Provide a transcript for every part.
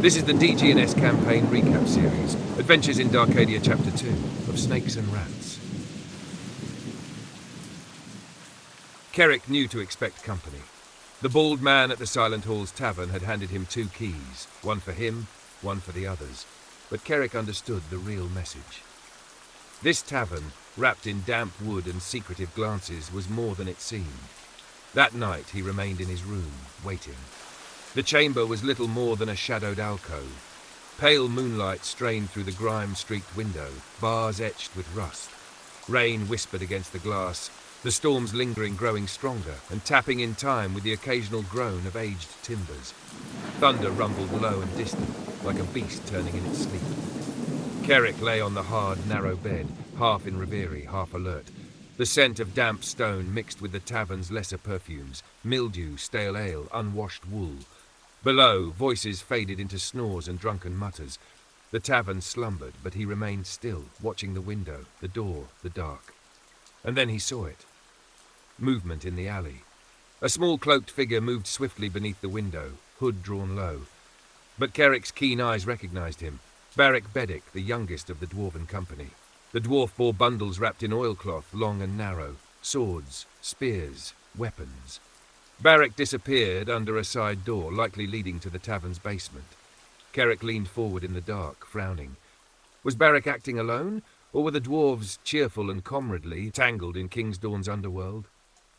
This is the DG&S campaign recap series, Adventures in Darkadia Chapter 2, of Snakes and Rats. Kerrick knew to expect company. The bald man at the Silent Hall's tavern had handed him 2 keys, one for him, one for the others. But Kerrick understood the real message. This tavern, wrapped in damp wood and secretive glances, was more than it seemed. That night he remained in his room, waiting. The chamber was little more than a shadowed alcove. Pale moonlight strained through the grime-streaked window, bars etched with rust. Rain whispered against the glass, the storm's lingering growing stronger and tapping in time with the occasional groan of aged timbers. Thunder rumbled low and distant, like a beast turning in its sleep. Kerrick lay on the hard, narrow bed, half in reverie, half alert. The scent of damp stone mixed with the tavern's lesser perfumes, mildew, stale ale, unwashed wool. Below, voices faded into snores and drunken mutters. The tavern slumbered, but he remained still, watching the window, the door, the dark. And then he saw it. Movement in the alley. A small cloaked figure moved swiftly beneath the window, hood drawn low. But Kerrick's keen eyes recognized him. Barrick Beddick, the youngest of the dwarven company. The dwarf bore bundles wrapped in oilcloth, long and narrow, swords, spears, weapons. Barrick disappeared under a side door, likely leading to the tavern's basement. Kerrick leaned forward in the dark, frowning. Was Barrick acting alone, or were the dwarves, cheerful and comradely, tangled in Kingsdawn's underworld?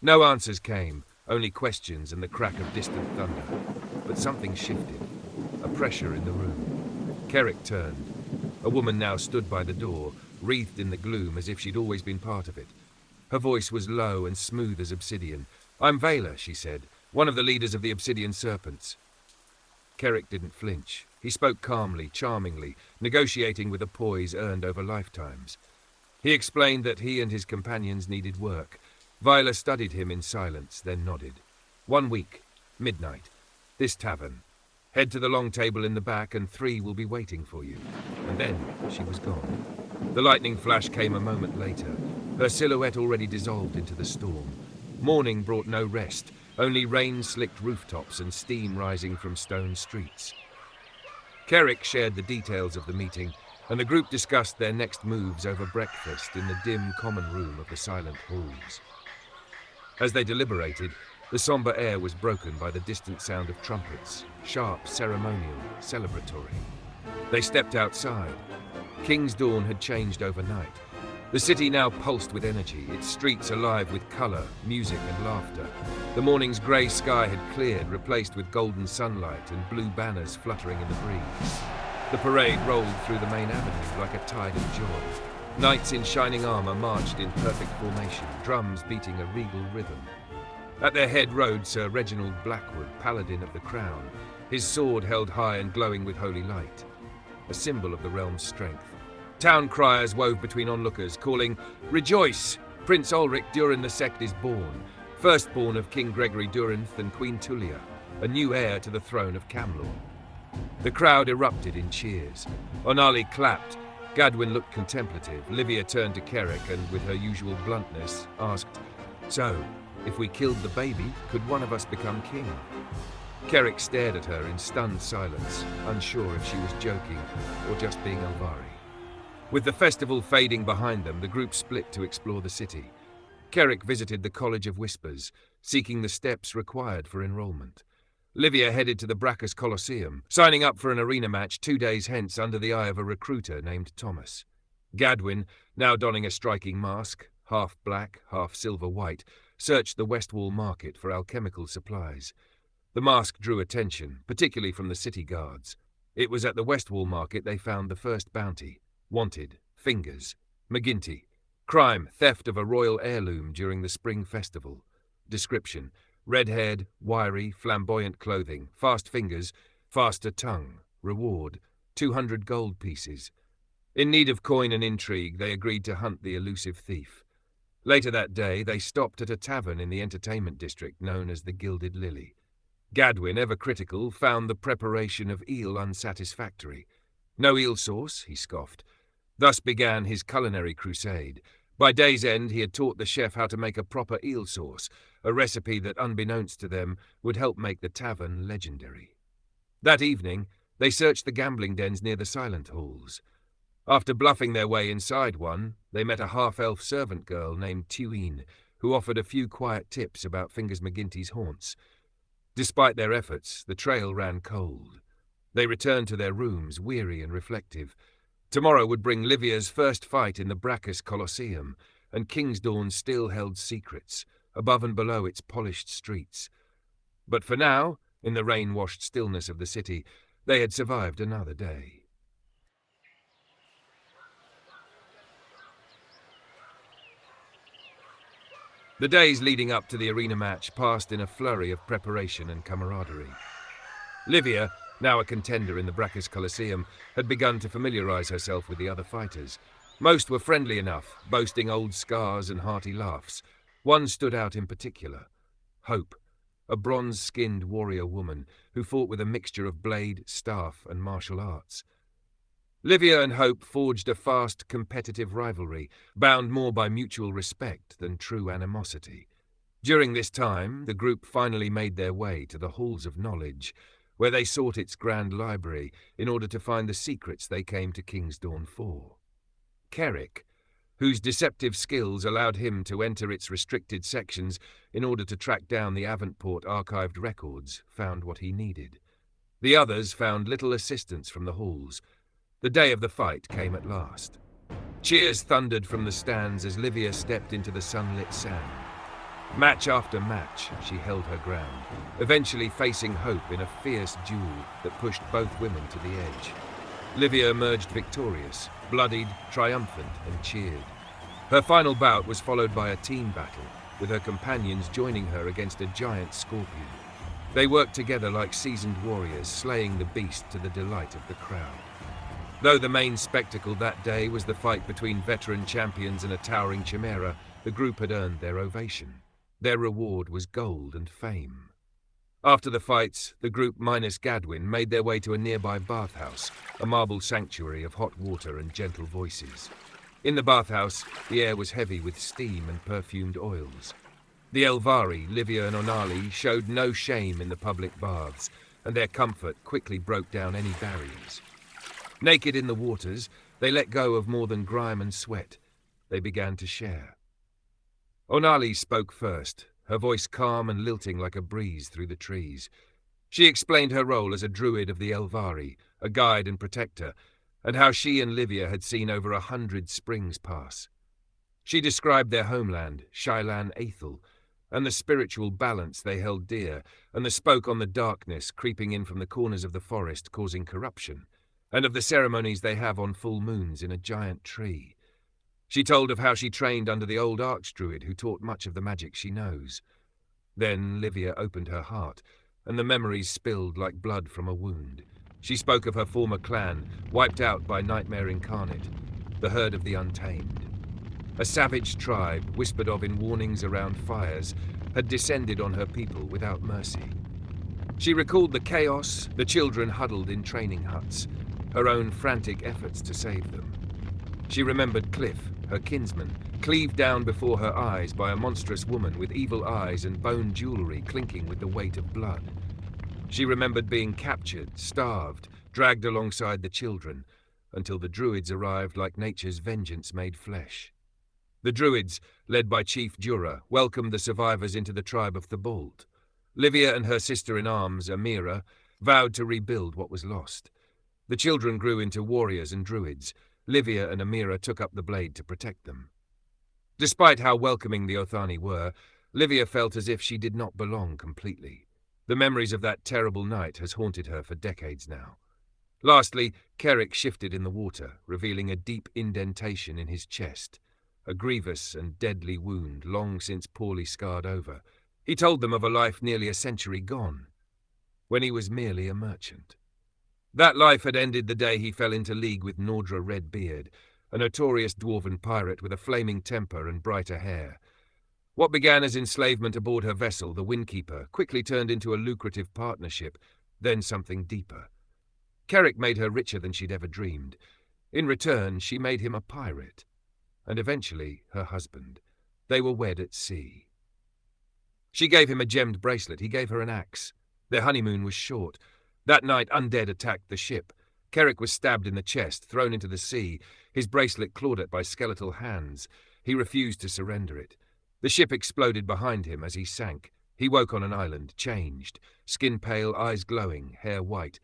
No answers came, only questions and the crack of distant thunder. But something shifted, a pressure in the room. Kerrick turned. A woman now stood by the door, wreathed in the gloom as if she'd always been part of it. Her voice was low and smooth as obsidian. "I'm Vela," she said, "one of the leaders of the Obsidian Serpents." Kerrick didn't flinch. He spoke calmly, charmingly, negotiating with a poise earned over lifetimes. He explained that he and his companions needed work. Vela studied him in silence, then nodded. 1 week, midnight, this tavern. Head to the long table in the back and 3 will be waiting for you. And then she was gone. The lightning flash came a moment later, her silhouette already dissolved into the storm. Morning brought no rest, only rain-slicked rooftops and steam rising from stone streets. Kerrick shared the details of the meeting, and the group discussed their next moves over breakfast in the dim common room of the Silent Halls. As they deliberated, the somber air was broken by the distant sound of trumpets, sharp, ceremonial, celebratory. They stepped outside. Kingsdawn had changed overnight. The city now pulsed with energy, its streets alive with colour, music and laughter. The morning's grey sky had cleared, replaced with golden sunlight and blue banners fluttering in the breeze. The parade rolled through the main avenue like a tide of joy. Knights in shining armour marched in perfect formation, drums beating a regal rhythm. At their head rode Sir Reginald Blackwood, Paladin of the Crown, his sword held high and glowing with holy light, a symbol of the realm's strength. Town criers wove between onlookers, calling, "Rejoice! Prince Ulrich Durin the Sect is born, firstborn of King Gregory Durinth and Queen Tulia, a new heir to the throne of Camlor." The crowd erupted in cheers. Onali clapped. Gadwin looked contemplative. Livia turned to Kerrick and, with her usual bluntness, asked, "So, if we killed the baby, could one of us become king?" Kerrick stared at her in stunned silence, unsure if she was joking or just being Alvari. With the festival fading behind them, the group split to explore the city. Kerrick visited the College of Whispers, seeking the steps required for enrollment. Livia headed to the Brachus Colosseum, signing up for an arena match 2 days hence under the eye of a recruiter named Thomas. Gadwin, now donning a striking mask, half black, half silver-white, searched the West Wall market for alchemical supplies. The mask drew attention, particularly from the city guards. It was at the West Wall market they found the first bounty. Wanted, Fingers, McGinty. Crime, theft of a royal heirloom during the spring festival. Description, red-haired, wiry, flamboyant clothing, fast fingers, faster tongue. Reward, 200 gold pieces. In need of coin and intrigue, they agreed to hunt the elusive thief. Later that day, they stopped at a tavern in the entertainment district known as the Gilded Lily. Gadwin, ever critical, found the preparation of eel unsatisfactory. "No eel sauce," he scoffed. Thus began his culinary crusade. By day's end, he had taught the chef how to make a proper eel sauce, a recipe that, unbeknownst to them, would help make the tavern legendary. That evening, They searched the gambling dens near the silent halls. After bluffing their way inside one, they met a half-elf servant girl named Tuine, who offered a few quiet tips about Fingers McGinty's haunts. Despite their efforts, the trail ran cold. They returned to their rooms, weary and reflective. Tomorrow would bring Livia's first fight in the Brachus Colosseum, and Kingsdawn still held secrets, above and below its polished streets. But for now, in the rain-washed stillness of the city, they had survived another day. The days leading up to the arena match passed in a flurry of preparation and camaraderie. Livia, now a contender in the Brachus Colosseum, had begun to familiarize herself with the other fighters. Most were friendly enough, boasting old scars and hearty laughs. One stood out in particular: Hope, a bronze-skinned warrior woman who fought with a mixture of blade, staff, and martial arts. Livia and Hope forged a fast, competitive rivalry, bound more by mutual respect than true animosity. During this time, the group finally made their way to the Halls of Knowledge, where they sought its grand library in order to find the secrets they came to Kingsdawn for. Kerrick, whose deceptive skills allowed him to enter its restricted sections in order to track down the Avonport archived records, found what he needed. The others found little assistance from the halls. The day of the fight came at last. Cheers thundered from the stands as Livia stepped into the sunlit sand. Match after match, she held her ground, eventually facing Hope in a fierce duel that pushed both women to the edge. Livia emerged victorious, bloodied, triumphant, and cheered. Her final bout was followed by a team battle, with her companions joining her against a giant scorpion. They worked together like seasoned warriors, slaying the beast to the delight of the crowd. Though the main spectacle that day was the fight between veteran champions and a towering chimera, the group had earned their ovation. Their reward was gold and fame. After the fights, the group minus Gadwin made their way to a nearby bathhouse, a marble sanctuary of hot water and gentle voices. In the bathhouse, the air was heavy with steam and perfumed oils. The Elvari, Livia and Onali showed no shame in the public baths, and their comfort quickly broke down any barriers. Naked in the waters, they let go of more than grime and sweat. They began to share. Onali spoke first, her voice calm and lilting like a breeze through the trees. She explained her role as a druid of the Elvari, a guide and protector, and how she and Livia had seen over 100 springs pass. She described their homeland, Shailan Aethel, and the spiritual balance they held dear, and spoke on the darkness creeping in from the corners of the forest causing corruption, and of the ceremonies they have on full moons in a giant tree. She told of how she trained under the old archdruid who taught much of the magic she knows. Then Livia opened her heart, and the memories spilled like blood from a wound. She spoke of her former clan, wiped out by Nightmare Incarnate, the Herd of the Untamed. A savage tribe, whispered of in warnings around fires, had descended on her people without mercy. She recalled the chaos, the children huddled in training huts, her own frantic efforts to save them. She remembered Cliff, her kinsman, cleaved down before her eyes by a monstrous woman with evil eyes and bone jewelry clinking with the weight of blood. She remembered being captured, starved, dragged alongside the children, until the druids arrived like nature's vengeance made flesh. The druids, led by Chief Jura, welcomed the survivors into the tribe of Thibault. Livia and her sister-in-arms, Amira, vowed to rebuild what was lost. The children grew into warriors and druids. Livia and Amira took up the blade to protect them. Despite how welcoming the Othani were, Livia felt as if she did not belong completely. The memories of that terrible night has haunted her for decades now. Lastly, Kerrick shifted in the water, revealing a deep indentation in his chest, a grievous and deadly wound long since poorly scarred over. He told them of a life nearly a century gone, when he was merely a merchant. That life had ended the day he fell into league with Nordra Redbeard, a notorious dwarven pirate with a flaming temper and brighter hair. What began as enslavement aboard her vessel, the Windkeeper, quickly turned into a lucrative partnership, then something deeper. Kerrick made her richer than she'd ever dreamed. In return, she made him a pirate, and eventually her husband. They were wed at sea. She gave him a gemmed bracelet, he gave her an axe. Their honeymoon was short, That night, undead attacked the ship. Kerrick was stabbed in the chest, thrown into the sea, his bracelet clawed at by skeletal hands. He refused to surrender it. The ship exploded behind him as he sank. He woke on an island, changed, skin pale, eyes glowing, hair white.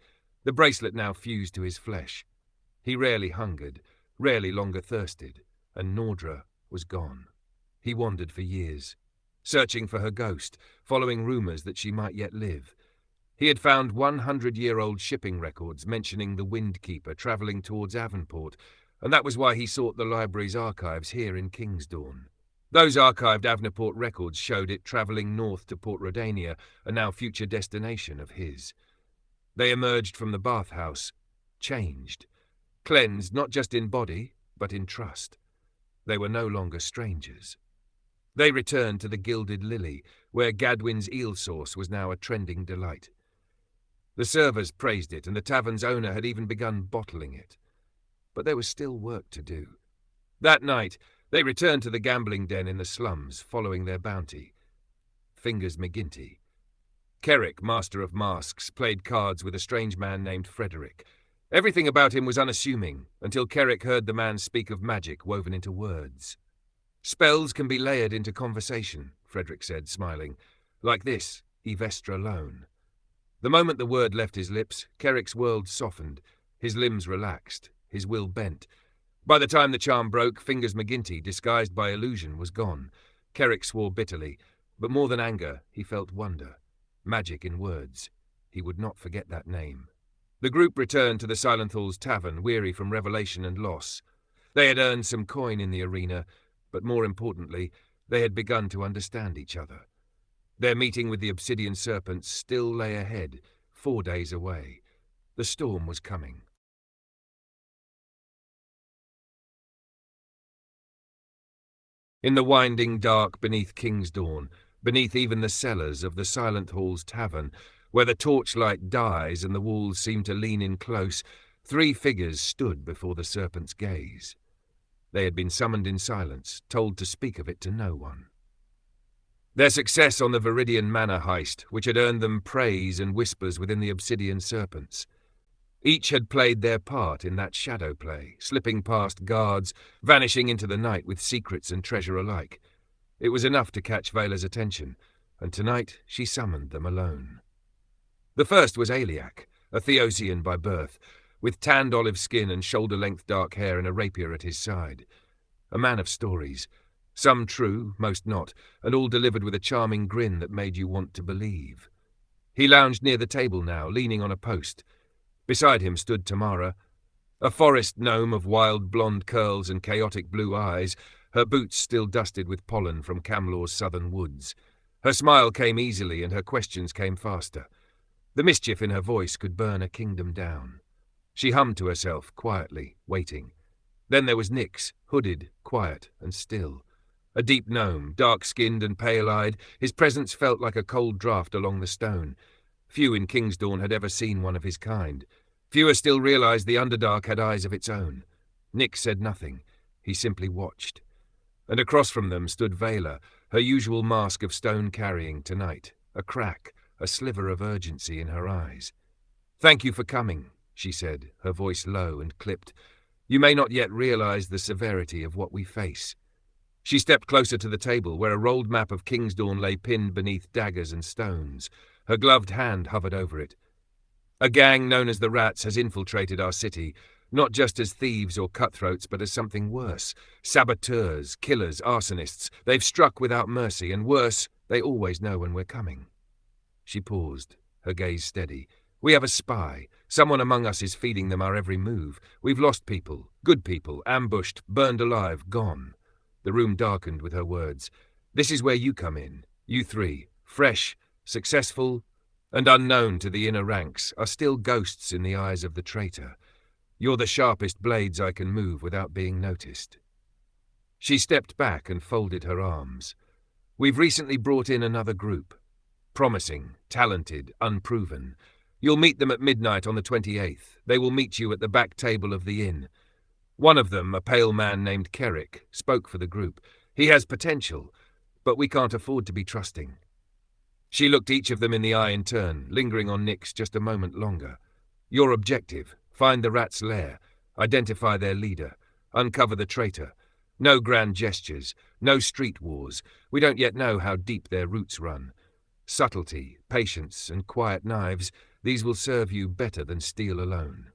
The bracelet now fused to his flesh. He rarely hungered, rarely longer thirsted, and Nordra was gone. He wandered for years, searching for her ghost, following rumors that she might yet live. He had found 100-year-old shipping records mentioning the Windkeeper travelling towards Avonport, and that was why he sought the library's archives here in Kingsdawn. Those archived Avonport records showed it travelling north to Port Rodania, a now future destination of his. They emerged from the bathhouse, changed, cleansed not just in body, but in trust. They were no longer strangers. They returned to the Gilded Lily, where Gadwin's eel sauce was now a trending delight. The servers praised it, and the tavern's owner had even begun bottling it. But there was still work to do. That night, they returned to the gambling den in the slums, following their bounty. Fingers McGinty. Kerrick, master of masks, played cards with a strange man named Frederick. Everything about him was unassuming, until Kerrick heard the man speak of magic woven into words. "Spells can be layered into conversation," Frederick said, smiling. "Like this, Evestra Lone." The moment the word left his lips, Kerrick's world softened, his limbs relaxed, his will bent. By the time the charm broke, Fingers McGinty, disguised by illusion, was gone. Kerrick swore bitterly, but more than anger, he felt wonder. Magic in words. He would not forget that name. The group returned to the Silenthal's tavern, weary from revelation and loss. They had earned some coin in the arena, but more importantly, they had begun to understand each other. Their meeting with the Obsidian Serpents still lay ahead, 4 days away. The storm was coming. In the winding dark beneath Kingsdawn, beneath even the cellars of the Silenthall's tavern, where the torchlight dies and the walls seem to lean in close, 3 figures stood before the serpent's gaze. They had been summoned in silence, told to speak of it to no one. Their success on the Viridian Manor heist, which had earned them praise and whispers within the Obsidian Serpents. Each had played their part in that shadow play, slipping past guards, vanishing into the night with secrets and treasure alike. It was enough to catch Vela's attention, and tonight she summoned them alone. The first was Aliak, a Theosian by birth, with tanned olive skin and shoulder-length dark hair and a rapier at his side. A man of stories, some true, most not, and all delivered with a charming grin that made you want to believe. He lounged near the table now, leaning on a post. Beside him stood Tamara, a forest gnome of wild blonde curls and chaotic blue eyes, her boots still dusted with pollen from Camlor's southern woods. Her smile came easily and her questions came faster. The mischief in her voice could burn a kingdom down. She hummed to herself, quietly, waiting. Then there was Nyx, hooded, quiet and still. A deep gnome, dark-skinned and pale-eyed, his presence felt like a cold draught along the stone. Few in Kingsdawn had ever seen one of his kind. Fewer still realized the Underdark had eyes of its own. Nyx said nothing. He simply watched. And across from them stood Vela, her usual mask of stone carrying tonight, a crack, a sliver of urgency in her eyes. "Thank you for coming," she said, her voice low and clipped. "You may not yet realize the severity of what we face." She stepped closer to the table, where a rolled map of Kingsdawn lay pinned beneath daggers and stones. Her gloved hand hovered over it. "A gang known as the Rats has infiltrated our city, not just as thieves or cutthroats, but as something worse. Saboteurs, killers, arsonists. They've struck without mercy, and worse, they always know when we're coming." She paused, her gaze steady. "We have a spy. Someone among us is feeding them our every move. We've lost people, good people, ambushed, burned alive, gone." The room darkened with her words. "This is where you come in. You 3, fresh, successful, and unknown to the inner ranks, are still ghosts in the eyes of the traitor. You're the sharpest blades I can move without being noticed." She stepped back and folded her arms. "We've recently brought in another group. Promising, talented, unproven. You'll meet them at midnight on the 28th. They will meet you at the back table of the inn. One of them, a pale man named Kerrick, spoke for the group. He has potential, but we can't afford to be trusting." She looked each of them in the eye in turn, lingering on Nix just a moment longer. Your objective: find the rat's lair, identify their leader, uncover the traitor. No grand gestures, no street wars. We don't yet know how deep their roots run. Subtlety, patience, and quiet knives, these will serve you better than steel alone.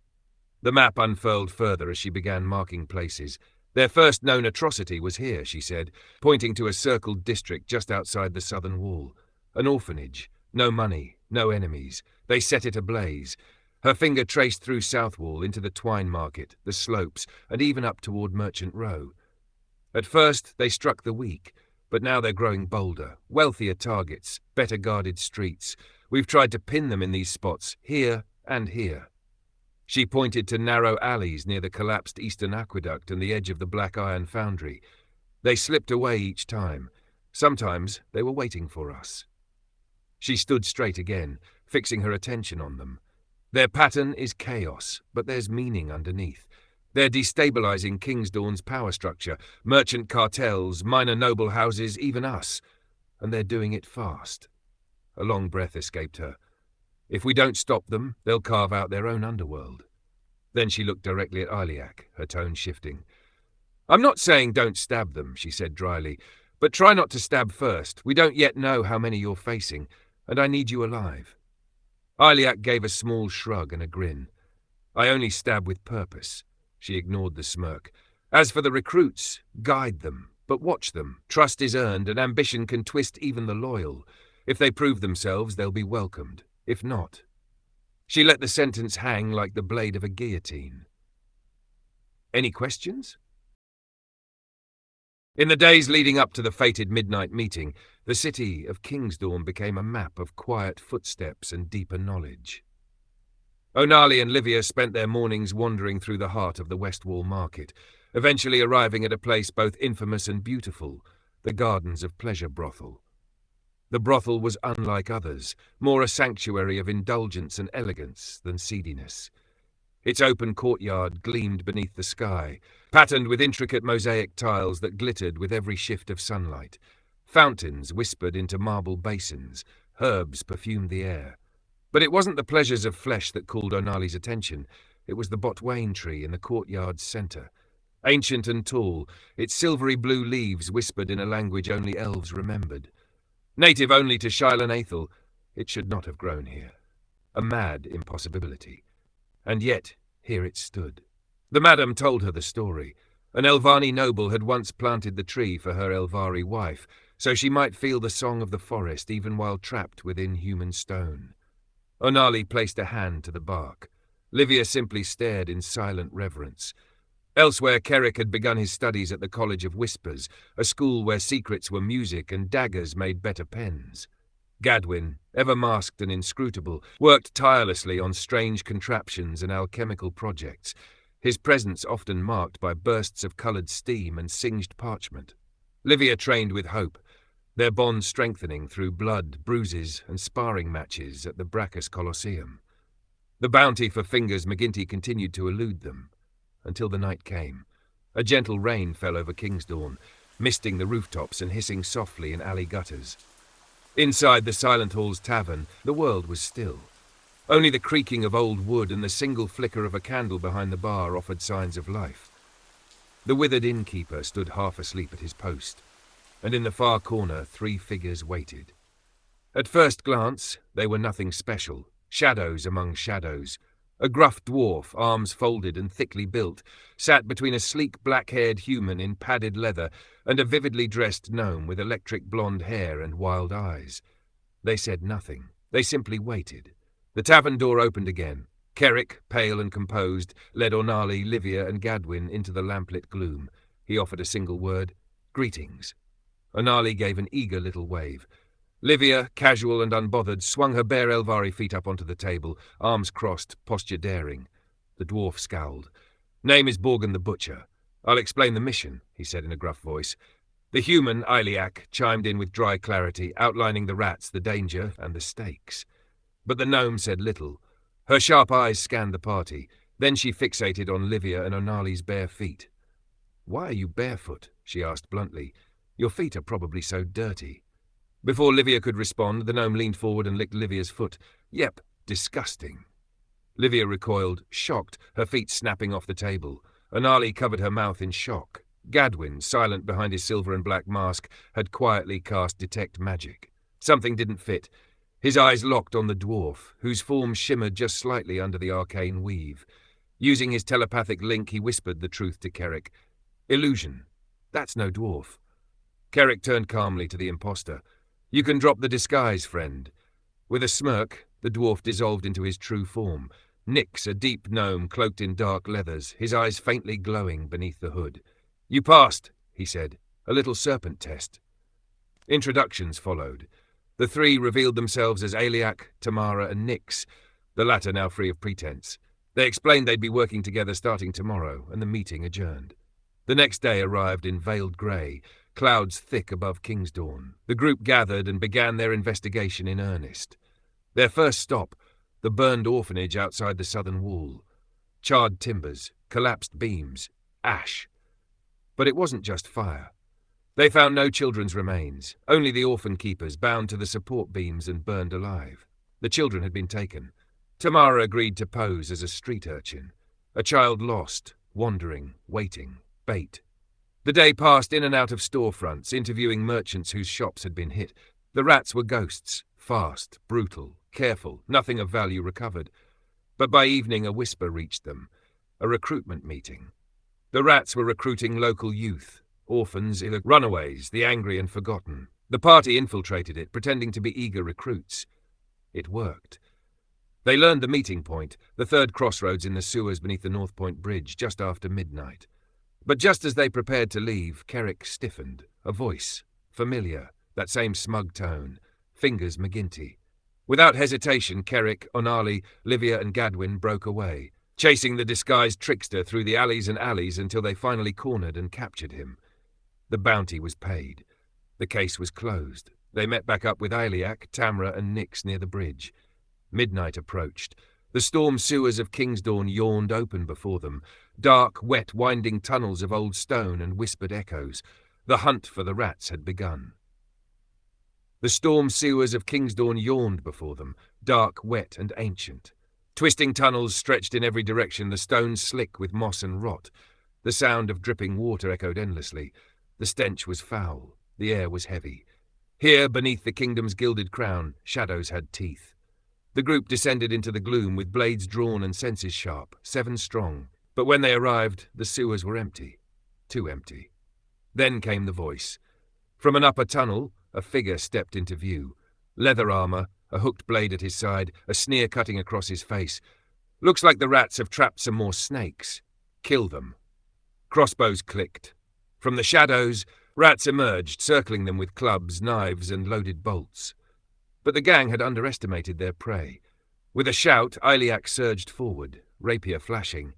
The map unfurled further as she began marking places. Their first known atrocity was here, she said, pointing to a circled district just outside the southern wall. An orphanage. No money, no enemies. They set it ablaze. Her finger traced through Southwall into the Twine Market, the slopes, and even up toward Merchant Row. At first, they struck the weak, but now they're growing bolder, wealthier targets, better guarded streets. We've tried to pin them in these spots, here and here. She pointed to narrow alleys near the collapsed Eastern Aqueduct and the edge of the Black Iron Foundry. They slipped away each time. Sometimes they were waiting for us. She stood straight again, fixing her attention on them. Their pattern is chaos, but there's meaning underneath. They're destabilizing Kingsdawn's power structure, merchant cartels, minor noble houses, even us. And they're doing it fast. A long breath escaped her. If we don't stop them, they'll carve out their own underworld. Then she looked directly at Iliac, her tone shifting. I'm not saying don't stab them, she said dryly, but try not to stab first. We don't yet know how many you're facing, and I need you alive. Iliac gave a small shrug and a grin. I only stab with purpose. She ignored the smirk. As for the recruits, guide them, but watch them. Trust is earned, and ambition can twist even the loyal. If they prove themselves, they'll be welcomed. If not. She let the sentence hang like the blade of a guillotine. Any questions? In the days leading up to the fated midnight meeting, the city of Kingsdawn became a map of quiet footsteps and deeper knowledge. O'Nally and Livia spent their mornings wandering through the heart of the West Wall Market, eventually arriving at a place both infamous and beautiful, the Gardens of Pleasure Brothel. The brothel was unlike others, more a sanctuary of indulgence and elegance than seediness. Its open courtyard gleamed beneath the sky, patterned with intricate mosaic tiles that glittered with every shift of sunlight. Fountains whispered into marble basins, herbs perfumed the air. But it wasn't the pleasures of flesh that called O'Nally's attention. It was the botwain tree in the courtyard's centre. Ancient and tall, its silvery blue leaves whispered in a language only elves remembered. Native only to Shailen Aethel, it should not have grown here. A mad impossibility. And yet, here it stood. The madam told her the story. An Elvani noble had once planted the tree for her Elvari wife, so she might feel the song of the forest even while trapped within human stone. O'Nally placed a hand to the bark. Livia simply stared in silent reverence. Elsewhere, Kerrick had begun his studies at the College of Whispers, a school where secrets were music and daggers made better pens. Gadwin, ever masked and inscrutable, worked tirelessly on strange contraptions and alchemical projects, his presence often marked by bursts of coloured steam and singed parchment. Livia trained with hope, their bond strengthening through blood, bruises, and sparring matches at the Brachus Colosseum. The bounty for fingers McGinty continued to elude them, until the night came. A gentle rain fell over Kingsdawn, misting the rooftops and hissing softly in alley gutters. Inside the Silent Hall's tavern, the world was still. Only the creaking of old wood and the single flicker of a candle behind the bar offered signs of life. The withered innkeeper stood half asleep at his post, and in the far corner 3 figures waited. At first glance, they were nothing special, shadows among shadows. A gruff dwarf, arms folded and thickly built, sat between a sleek black-haired human in padded leather and a vividly dressed gnome with electric blonde hair and wild eyes. They said nothing. They simply waited. The tavern door opened again. Kerrick, pale and composed, led O'Nally, Livia and Gadwin into the lamplit gloom. He offered a single word, "Greetings." O'Nally gave an eager little wave. Livia, casual and unbothered, swung her bare Elvari feet up onto the table, arms crossed, posture daring. The dwarf scowled. "Name is Borgen the Butcher. I'll explain the mission," he said in a gruff voice. The human, Iliac, chimed in with dry clarity, outlining the rats, the danger, and the stakes. But the gnome said little. Her sharp eyes scanned the party. Then she fixated on Livia and O'Nally's bare feet. "Why are you barefoot?" she asked bluntly. "Your feet are probably so dirty." Before Livia could respond, the gnome leaned forward and licked Livia's foot. Yep, disgusting. Livia recoiled, shocked, her feet snapping off the table. Anali covered her mouth in shock. Gadwin, silent behind his silver and black mask, had quietly cast Detect Magic. Something didn't fit. His eyes locked on the dwarf, whose form shimmered just slightly under the arcane weave. Using his telepathic link, he whispered the truth to Kerrick. Illusion. That's no dwarf. Kerrick turned calmly to the imposter. You can drop the disguise, friend. With a smirk, the dwarf dissolved into his true form. Nyx, a deep gnome cloaked in dark leathers, his eyes faintly glowing beneath the hood. You passed, he said. A little serpent test. Introductions followed. The three revealed themselves as Aliak, Tamara, and Nyx, the latter now free of pretense. They explained they'd be working together starting tomorrow, and the meeting adjourned. The next day arrived in veiled grey, clouds thick above Kingsdawn. The group gathered and began their investigation in earnest. Their first stop, the burned orphanage outside the southern wall. Charred timbers, collapsed beams, ash. But it wasn't just fire. They found no children's remains, only the orphan keepers bound to the support beams and burned alive. The children had been taken. Tamara agreed to pose as a street urchin, a child lost, wandering, waiting, bait. The day passed in and out of storefronts, interviewing merchants whose shops had been hit. The rats were ghosts, fast, brutal, careful, nothing of value recovered. But by evening a whisper reached them, a recruitment meeting. The rats were recruiting local youth, orphans, runaways, the angry and forgotten. The party infiltrated it, pretending to be eager recruits. It worked. They learned the meeting point, the third crossroads in the sewers beneath the North Point Bridge, just after midnight. But just as they prepared to leave, Kerrick stiffened. A voice, familiar, that same smug tone, fingers McGinty. Without hesitation, Kerrick, Onali, Livia and Gadwin broke away, chasing the disguised trickster through the alleys and alleys until they finally cornered and captured him. The bounty was paid. The case was closed. They met back up with Aliak, Tamra and Nyx near the bridge. Midnight approached. The storm sewers of Kingsdawn yawned open before them, dark, wet, winding tunnels of old stone and whispered echoes. The hunt for the rats had begun. The storm sewers of Kingsdawn yawned before them, dark, wet and ancient. Twisting tunnels stretched in every direction, the stones slick with moss and rot. The sound of dripping water echoed endlessly. The stench was foul. The air was heavy. Here, beneath the kingdom's gilded crown, shadows had teeth. The group descended into the gloom with blades drawn and senses sharp, 7 strong. But when they arrived, the sewers were empty. Too empty. Then came the voice. From an upper tunnel, a figure stepped into view. Leather armor, a hooked blade at his side, a sneer cutting across his face. Looks like the rats have trapped some more snakes. Kill them. Crossbows clicked. From the shadows, rats emerged, circling them with clubs, knives, and loaded bolts. But the gang had underestimated their prey. With a shout, Iliac surged forward, rapier flashing.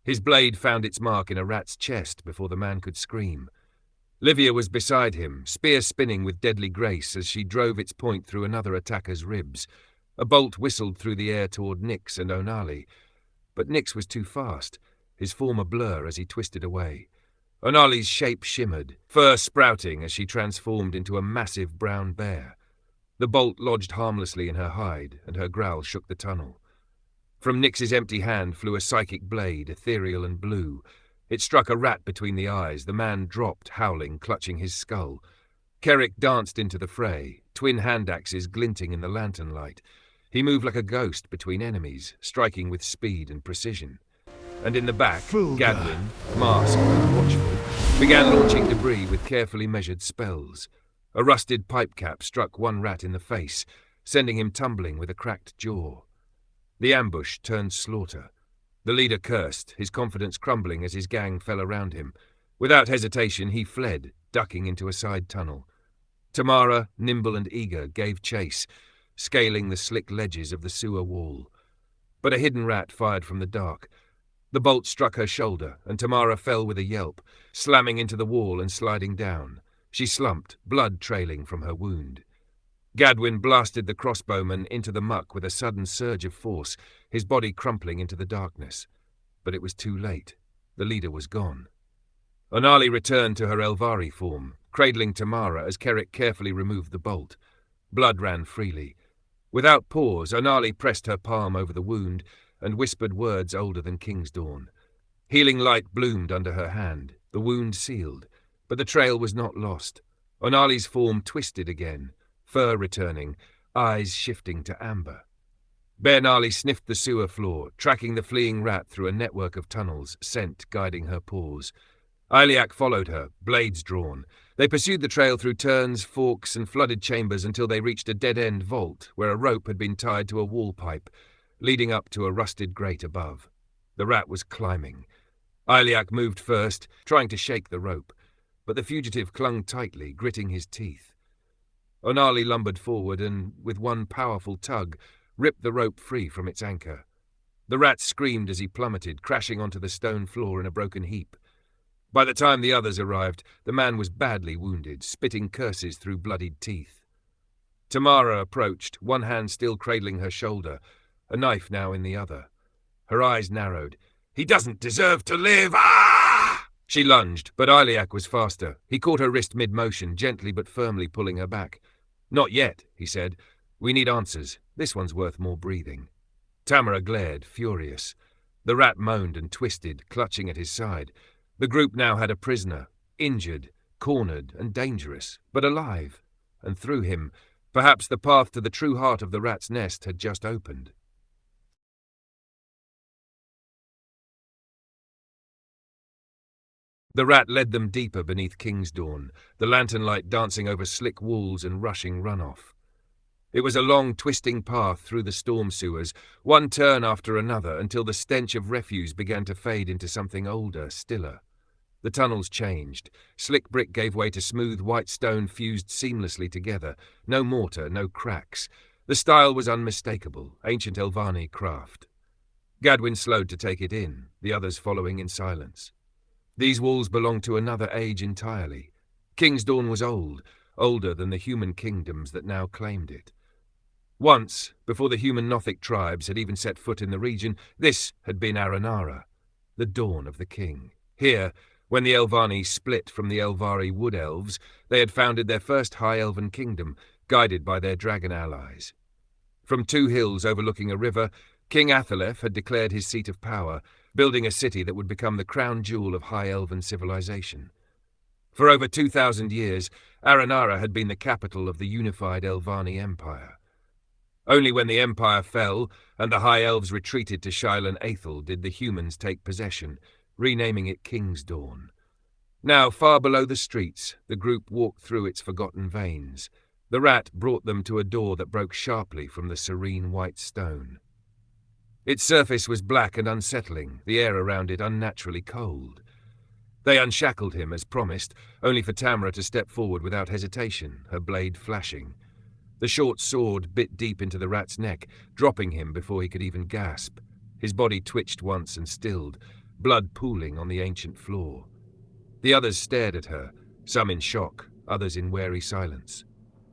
His blade found its mark in a rat's chest before the man could scream. Livia was beside him, spear spinning with deadly grace as she drove its point through another attacker's ribs. A bolt whistled through the air toward Nyx and Onali. But Nyx was too fast, his form a blur as he twisted away. Onali's shape shimmered, fur sprouting as she transformed into a massive brown bear. The bolt lodged harmlessly in her hide, and her growl shook the tunnel. From Nyx's empty hand flew a psychic blade, ethereal and blue. It struck a rat between the eyes. The man dropped, howling, clutching his skull. Kerrick danced into the fray, twin hand axes glinting in the lantern light. He moved like a ghost between enemies, striking with speed and precision. And in the back, Gadwin, masked and watchful, began launching debris with carefully measured spells. A rusted pipe cap struck one rat in the face, sending him tumbling with a cracked jaw. The ambush turned slaughter. The leader cursed, his confidence crumbling as his gang fell around him. Without hesitation, he fled, ducking into a side tunnel. Tamara, nimble and eager, gave chase, scaling the slick ledges of the sewer wall. But a hidden rat fired from the dark. The bolt struck her shoulder, and Tamara fell with a yelp, slamming into the wall and sliding down. She slumped, blood trailing from her wound. Gadwin blasted the crossbowman into the muck with a sudden surge of force, his body crumpling into the darkness. But it was too late. The leader was gone. Onali returned to her Elvari form, cradling Tamara as Kerrick carefully removed the bolt. Blood ran freely. Without pause, Onali pressed her palm over the wound and whispered words older than King's Dawn. Healing light bloomed under her hand, the wound sealed, but the trail was not lost. Onali's form twisted again, fur returning, eyes shifting to amber. Bernali sniffed the sewer floor, tracking the fleeing rat through a network of tunnels, scent guiding her paws. Iliac followed her, blades drawn. They pursued the trail through turns, forks, and flooded chambers until they reached a dead-end vault where a rope had been tied to a wall pipe, leading up to a rusted grate above. The rat was climbing. Iliac moved first, trying to shake the rope, but the fugitive clung tightly, gritting his teeth. Onali lumbered forward and, with one powerful tug, ripped the rope free from its anchor. The rat screamed as he plummeted, crashing onto the stone floor in a broken heap. By the time the others arrived, the man was badly wounded, spitting curses through bloodied teeth. Tamara approached, one hand still cradling her shoulder, a knife now in the other. Her eyes narrowed. "He doesn't deserve to live! Ah!" She lunged, but Iliac was faster. He caught her wrist mid-motion, gently but firmly pulling her back. "Not yet," he said. "We need answers. This one's worth more breathing." Tamara glared, furious. The rat moaned and twisted, clutching at his side. The group now had a prisoner, injured, cornered, and dangerous, but alive. And through him, perhaps the path to the true heart of the rat's nest had just opened. The rat led them deeper beneath King's Dawn, the lantern light dancing over slick walls and rushing runoff. It was a long, twisting path through the storm sewers, one turn after another, until the stench of refuse began to fade into something older, stiller. The tunnels changed. Slick brick gave way to smooth white stone fused seamlessly together. No mortar, no cracks. The style was unmistakable, ancient Elvani craft. Gadwin slowed to take it in, the others following in silence. These walls belonged to another age entirely. King's Dawn was old, older than the human kingdoms that now claimed it. Once, before the human Nothic tribes had even set foot in the region, this had been Aranara, the dawn of the king. Here, when the Elvani split from the Elvari Wood Elves, they had founded their first High Elven kingdom, guided by their dragon allies. From 2 hills overlooking a river, King Athalef had declared his seat of power, building a city that would become the crown jewel of High Elven civilization. For over 2,000 years, Aranara had been the capital of the unified Elvani Empire. Only when the Empire fell and the High Elves retreated to Shailen Aethel did the humans take possession, renaming it King's Dawn. Now, far below the streets, the group walked through its forgotten veins. The rat brought them to a door that broke sharply from the serene white stone. Its surface was black and unsettling, the air around it unnaturally cold. They unshackled him, as promised, only for Tamara to step forward without hesitation, her blade flashing. The short sword bit deep into the rat's neck, dropping him before he could even gasp. His body twitched once and stilled, blood pooling on the ancient floor. The others stared at her, some in shock, others in wary silence.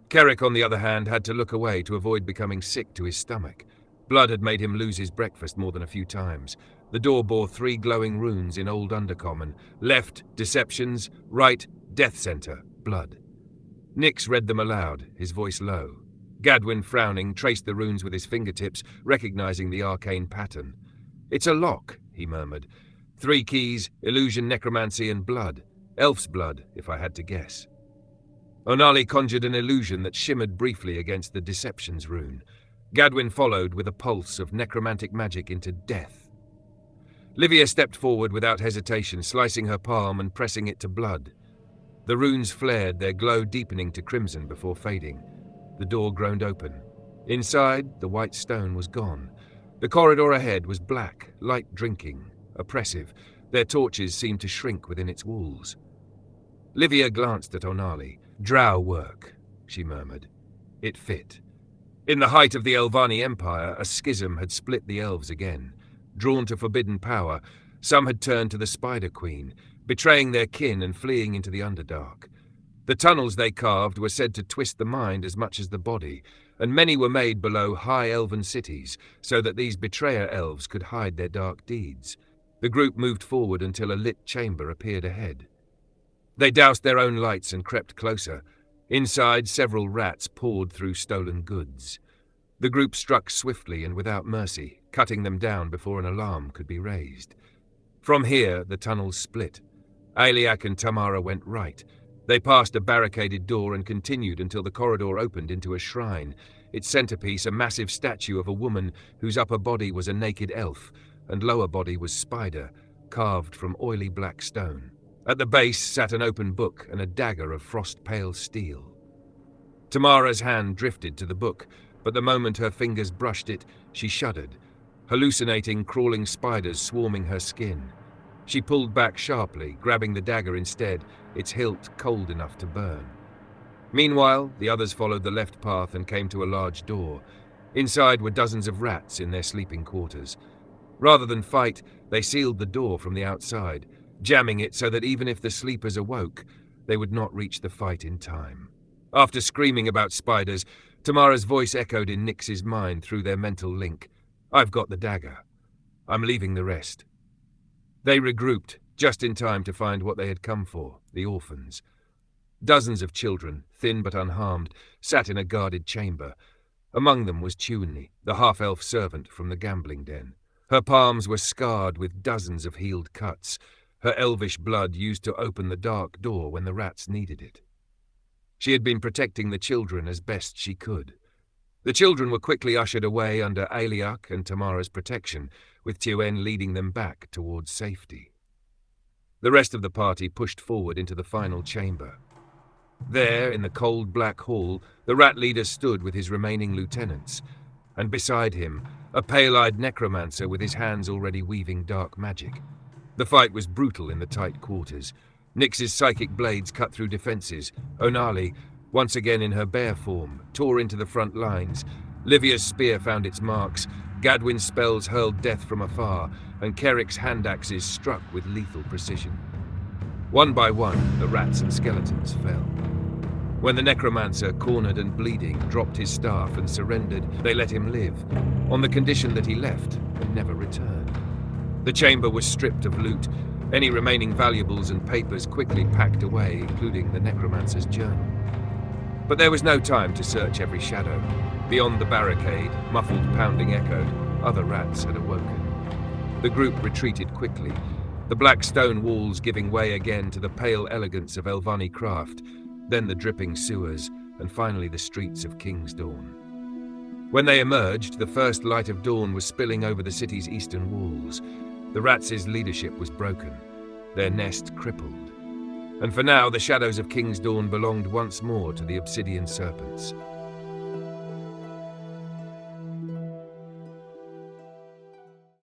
Kerrick, on the other hand, had to look away to avoid becoming sick to his stomach. Blood had made him lose his breakfast more than a few times. The door bore 3 glowing runes in Old Undercommon. Left, Deceptions. Right, Death Center, Blood. Nix read them aloud, his voice low. Gadwin, frowning, traced the runes with his fingertips, recognizing the arcane pattern. "It's a lock," he murmured. 3 keys, illusion, necromancy, and blood. Elf's blood, if I had to guess. Onali conjured an illusion that shimmered briefly against the Deceptions rune. Gadwin followed with a pulse of necromantic magic into death. Livia stepped forward without hesitation, slicing her palm and pressing it to blood. The runes flared, their glow deepening to crimson before fading. The door groaned open. Inside, the white stone was gone. The corridor ahead was black, light drinking, oppressive. Their torches seemed to shrink within its walls. Livia glanced at Onali. "Drow work," she murmured. It fit. In the height of the Elvani Empire, a schism had split the elves again. Drawn to forbidden power, some had turned to the Spider Queen, betraying their kin and fleeing into the Underdark. The tunnels they carved were said to twist the mind as much as the body, and many were made below high elven cities, so that these betrayer elves could hide their dark deeds. The group moved forward until a lit chamber appeared ahead. They doused their own lights and crept closer. Inside, several rats pawed through stolen goods. The group struck swiftly and without mercy, cutting them down before an alarm could be raised. From here, the tunnels split. Aliak and Tamara went right. They passed a barricaded door and continued until the corridor opened into a shrine, its centerpiece a massive statue of a woman whose upper body was a naked elf and lower body was spider, carved from oily black stone. At the base sat an open book and a dagger of frost-pale steel. Tamara's hand drifted to the book, but the moment her fingers brushed it, she shuddered, hallucinating crawling spiders swarming her skin. She pulled back sharply, grabbing the dagger instead, its hilt cold enough to burn. Meanwhile, the others followed the left path and came to a large door. Inside were dozens of rats in their sleeping quarters. Rather than fight, they sealed the door from the outside, jamming it so that even if the sleepers awoke, they would not reach the fight in time. After screaming about spiders, Tamara's voice echoed in Nix's mind through their mental link. "I've got the dagger. I'm leaving the rest." They regrouped, just in time to find what they had come for, the orphans. Dozens of children, thin but unharmed, sat in a guarded chamber. Among them was Tuni, the half-elf servant from the gambling den. Her palms were scarred with dozens of healed cuts, her elvish blood used to open the dark door when the rats needed it. She had been protecting the children as best she could. The children were quickly ushered away under Aliak and Tamara's protection, with Tuen leading them back towards safety. The rest of the party pushed forward into the final chamber. There, in the cold black hall, the rat leader stood with his remaining lieutenants, and beside him, a pale-eyed necromancer with his hands already weaving dark magic. The fight was brutal in the tight quarters. Nyx's psychic blades cut through defenses. Onali, once again in her bear form, tore into the front lines. Livia's spear found its marks. Gadwin's spells hurled death from afar, and Kerrick's hand axes struck with lethal precision. One by one, the rats and skeletons fell. When the necromancer, cornered and bleeding, dropped his staff and surrendered, they let him live, on the condition that he left and never returned. The chamber was stripped of loot, any remaining valuables and papers quickly packed away, including the necromancer's journal. But there was no time to search every shadow. Beyond the barricade, muffled pounding echoed, other rats had awoken. The group retreated quickly, the black stone walls giving way again to the pale elegance of Elvani craft, then the dripping sewers, and finally the streets of Kingsdawn. When they emerged, the first light of dawn was spilling over the city's eastern walls. The rats' leadership was broken, their nest crippled. And for now, the shadows of Kingsdawn belonged once more to the Obsidian Serpents.